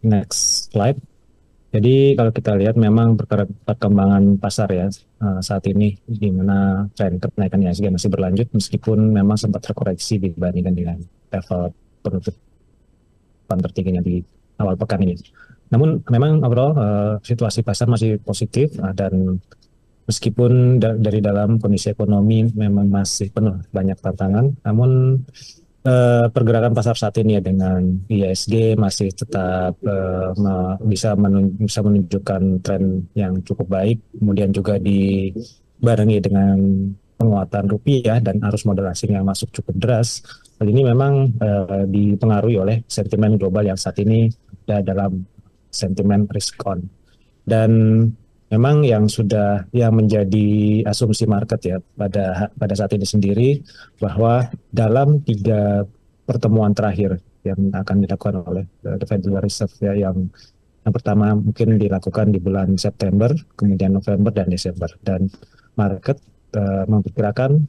Next slide. Jadi kalau kita lihat memang perkembangan pasar ya saat ini di mana tren kenaikan IHSG masih berlanjut meskipun memang sempat terkoreksi dibandingkan dengan level penutupan tertingginya di awal pekan ini. Namun memang overall situasi pasar masih positif dan meskipun dari dalam kondisi ekonomi memang masih penuh banyak tantangan, namun pergerakan pasar saat ini ya dengan IISG masih tetap bisa menunjukkan tren yang cukup baik, kemudian juga dibarengi dengan penguatan rupiah dan arus modal asing yang masuk cukup deras. Hal ini memang dipengaruhi oleh sentimen global yang saat ini ada dalam sentimen risk on. Dan memang yang menjadi asumsi market ya pada saat ini sendiri bahwa dalam 3 pertemuan terakhir yang akan dilakukan oleh the Federal Reserve ya, yang pertama mungkin dilakukan di bulan September, kemudian November dan Desember, dan market memperkirakan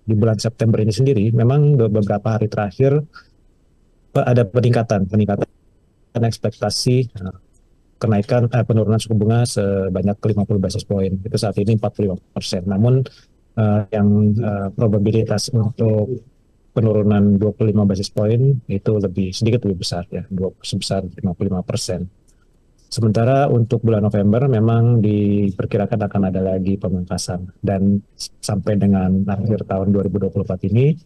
di bulan September ini sendiri memang beberapa hari terakhir ada peningkatan ekspektasi kenaikan penurunan suku bunga sebanyak 50 basis point. Itu saat ini 45%. Namun probabilitas untuk penurunan 25 basis point itu sedikit lebih besar ya, sebesar 55%. Sementara untuk bulan November memang diperkirakan akan ada lagi pemangkasan, dan sampai dengan akhir tahun 2024 ini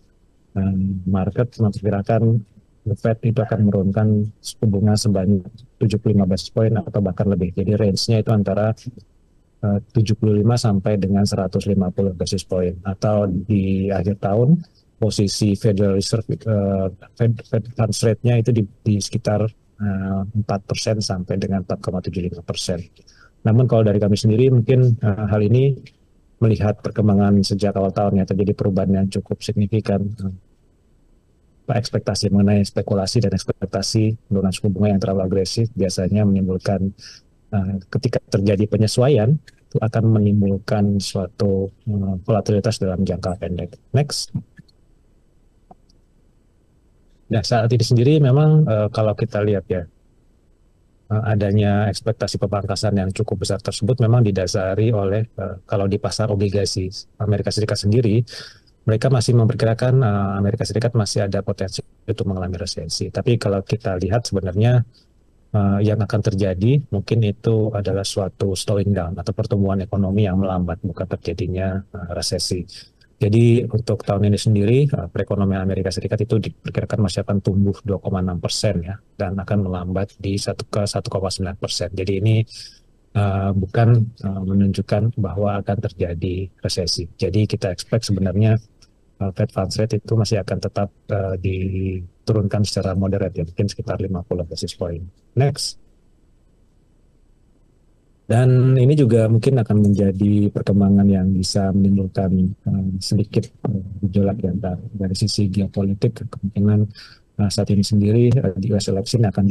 market memperkirakan The Fed itu akan menurunkan suku bunga sebanyak 75 basis point atau bahkan lebih. Jadi range-nya itu antara 75 sampai dengan 150 basis point, atau di akhir tahun posisi Federal Reserve Fed funds rate-nya itu di sekitar 4% sampai dengan 4,75%. Namun kalau dari kami sendiri mungkin hal ini melihat perkembangan sejak awal tahun ya, terjadi perubahan yang cukup signifikan. Ekspektasi mengenai spekulasi dan ekspektasi penurunan suku bunga yang terlalu agresif biasanya menimbulkan ketika terjadi penyesuaian itu akan menimbulkan suatu volatilitas dalam jangka pendek. Next. Nah, saat ini sendiri memang kalau kita lihat ya, adanya ekspektasi pemangkasan yang cukup besar tersebut memang didasari oleh kalau di pasar obligasi Amerika Serikat sendiri, mereka masih memperkirakan Amerika Serikat masih ada potensi untuk mengalami resesi. Tapi kalau kita lihat sebenarnya yang akan terjadi mungkin itu adalah suatu slowing down atau pertumbuhan ekonomi yang melambat, bukan terjadinya resesi. Jadi untuk tahun ini sendiri perekonomian Amerika Serikat itu diperkirakan masih akan tumbuh 2,6% ya, dan akan melambat di 1,9%. Jadi ini bukan menunjukkan bahwa akan terjadi resesi. Jadi kita expect sebenarnya Fed funds rate itu masih akan tetap diturunkan secara moderate ya, mungkin sekitar 50 basis point. Next. Dan ini juga mungkin akan menjadi perkembangan yang bisa menimbulkan sedikit gejolak ya dari sisi geopolitik. Kemungkinan saat ini sendiri di US election akan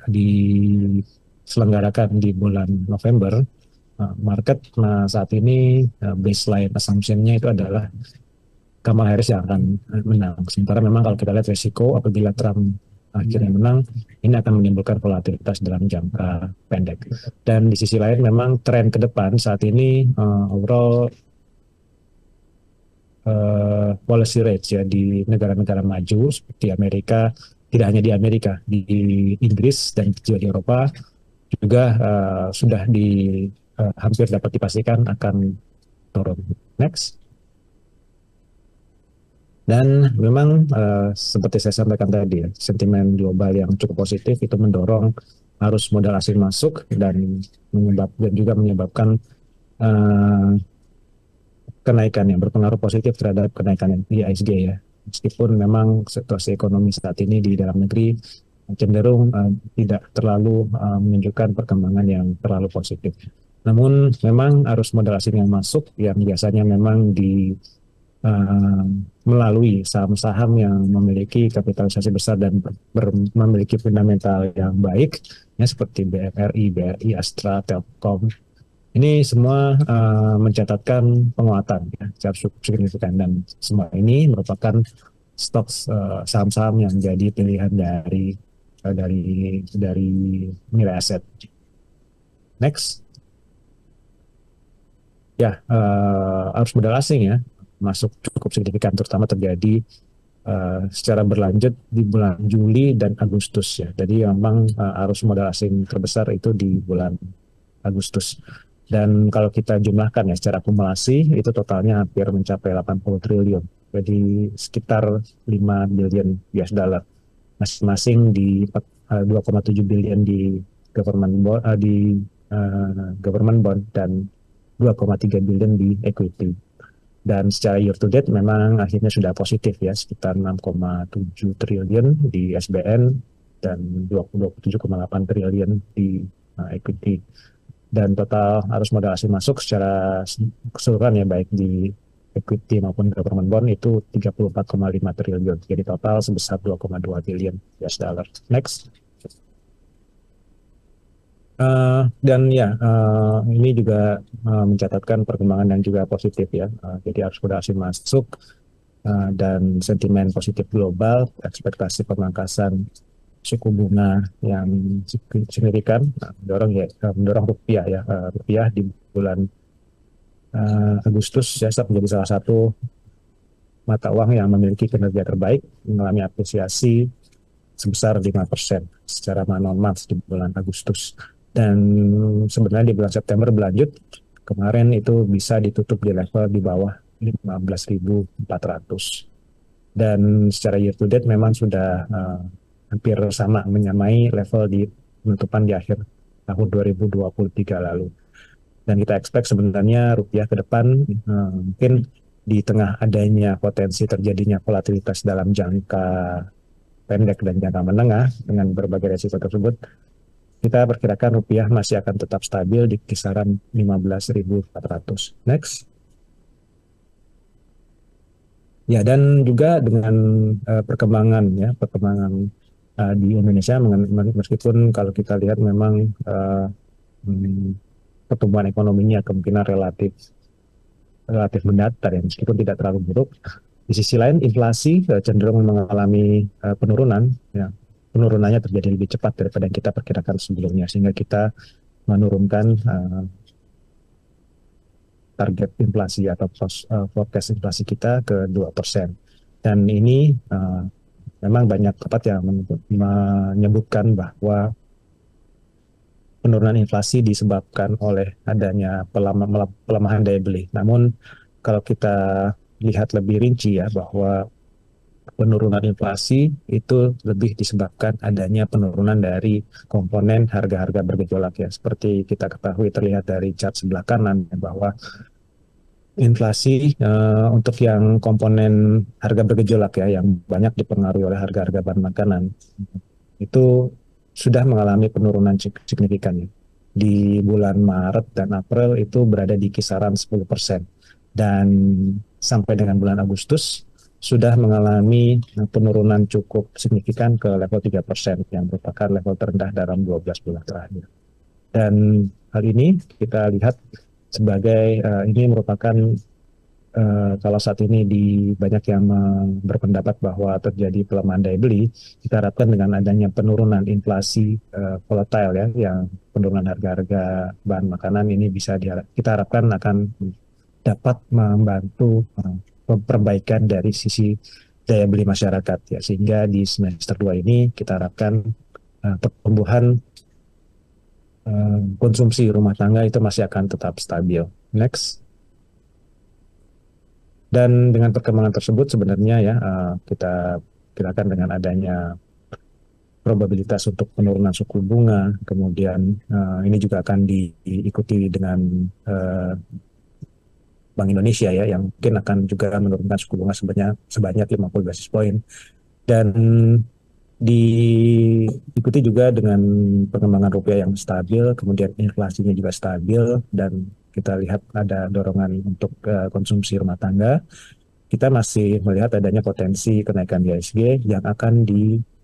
diselenggarakan di bulan November. Market saat ini baseline assumption-nya itu adalah Kamala Harris yang akan menang. Sementara memang kalau kita lihat resiko apabila Trump akhirnya menang, ini akan menimbulkan volatilitas dalam jangka pendek. Dan di sisi lain memang tren ke depan saat ini overall policy rates ya di negara-negara maju seperti Amerika, tidak hanya di Amerika, di Inggris dan juga di Eropa juga sudah hampir dapat dipastikan akan turun. Next. Dan memang seperti saya sampaikan tadi, sentimen global yang cukup positif itu mendorong arus modal asing masuk dan juga menyebabkan kenaikan yang berpengaruh positif terhadap kenaikan IISG ya. Meskipun memang situasi ekonomi saat ini di dalam negeri cenderung tidak terlalu menunjukkan perkembangan yang terlalu positif. Namun memang arus modal asing yang masuk yang biasanya memang melalui saham-saham yang memiliki kapitalisasi besar dan memiliki fundamental yang baik, ya seperti BMRI, BRI, Astra, Telkom. Ini semua mencatatkan penguatan ya, secara cukup signifikan, dan semua ini merupakan stok saham-saham yang jadi pilihan dari dari nilai aset. Next. Ya, arus modal asing ya masuk cukup signifikan, terutama terjadi secara berlanjut di bulan Juli dan Agustus ya. Jadi memang arus modal asing terbesar itu di bulan Agustus. Dan kalau kita jumlahkan ya secara akumulasi itu totalnya hampir mencapai 80 triliun. Jadi sekitar 5 billion US dollar. Masing-masing di 2,7 billion di government bond dan 2,3 billion di equity. Dan secara year to date memang akhirnya sudah positif ya, sekitar 6,7 triliun di SBN dan 27,8 triliun di equity. Dan total arus modal asing masuk secara keseluruhan ya, baik di equity maupun government bond itu 34,5 triliun. Jadi total sebesar 2,2 triliun US dollar. Next. Dan ya, ini juga mencatatkan perkembangan yang juga positif ya. Jadi arus modal asing masuk dan sentimen positif global, ekspektasi pemangkasan suku bunga yang signifikan, mendorong rupiah ya, rupiah di bulan Agustus ya menjadi salah satu mata uang yang memiliki kinerja terbaik, mengalami apresiasi sebesar 5% secara non-month di bulan Agustus. Dan sebenarnya di bulan September berlanjut, kemarin itu bisa ditutup di level di bawah 15.400. Dan secara year to date memang sudah hampir sama, menyamai level di penutupan di akhir tahun 2023 lalu. Dan kita expect sebenarnya rupiah ke depan mungkin di tengah adanya potensi terjadinya volatilitas dalam jangka pendek dan jangka menengah dengan berbagai resiko tersebut, kita perkirakan rupiah masih akan tetap stabil di kisaran 15.400. Next. Ya, dan juga dengan perkembangan di Indonesia, meskipun kalau kita lihat memang pertumbuhan ekonominya kemungkinan relatif mendatar ya, meskipun tidak terlalu buruk. Di sisi lain inflasi cenderung mengalami penurunan ya. Penurunannya terjadi lebih cepat daripada yang kita perkirakan sebelumnya, sehingga kita menurunkan target inflasi atau forecast inflasi kita ke 2%. Dan ini memang banyak tempat yang menyebutkan bahwa penurunan inflasi disebabkan oleh adanya pelemahan daya beli. Namun kalau kita lihat lebih rinci ya, bahwa penurunan inflasi itu lebih disebabkan adanya penurunan dari komponen harga-harga bergejolak ya. Seperti kita ketahui terlihat dari chart sebelah kanan bahwa inflasi untuk yang komponen harga bergejolak ya, yang banyak dipengaruhi oleh harga-harga bahan makanan, itu sudah mengalami penurunan signifikan ya. Di bulan Maret dan April itu berada di kisaran 10%. Dan sampai dengan bulan Agustus sudah mengalami penurunan cukup signifikan ke level 3%, yang merupakan level terendah dalam 12 bulan terakhir. Dan hal ini kita lihat sebagai ini merupakan kalau saat ini banyak yang berpendapat bahwa terjadi pelemahan daya beli, kita harapkan dengan adanya penurunan inflasi volatile ya, yang penurunan harga-harga bahan makanan ini kita harapkan akan dapat membantu perbaikan dari sisi daya beli masyarakat ya, sehingga di semester 2 ini kita harapkan pertumbuhan konsumsi rumah tangga itu masih akan tetap stabil. Next. Dan dengan perkembangan tersebut sebenarnya ya kita kirakan dengan adanya probabilitas untuk penurunan suku bunga, kemudian ini juga akan diikuti dengan Bank Indonesia ya, yang mungkin akan juga menurunkan suku bunga sebanyak 50 basis point. Dan diikuti juga dengan pengembangan rupiah yang stabil, kemudian inflasinya juga stabil, dan kita lihat ada dorongan untuk konsumsi rumah tangga. Kita masih melihat adanya potensi kenaikan IHSG yang akan didorong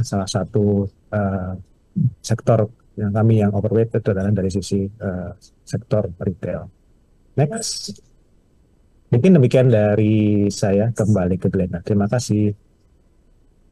salah satu sektor yang kami yang overweight itu adalah dari sisi sektor retail. Next. Mungkin demikian dari saya, kembali ke Glenda. Terima kasih.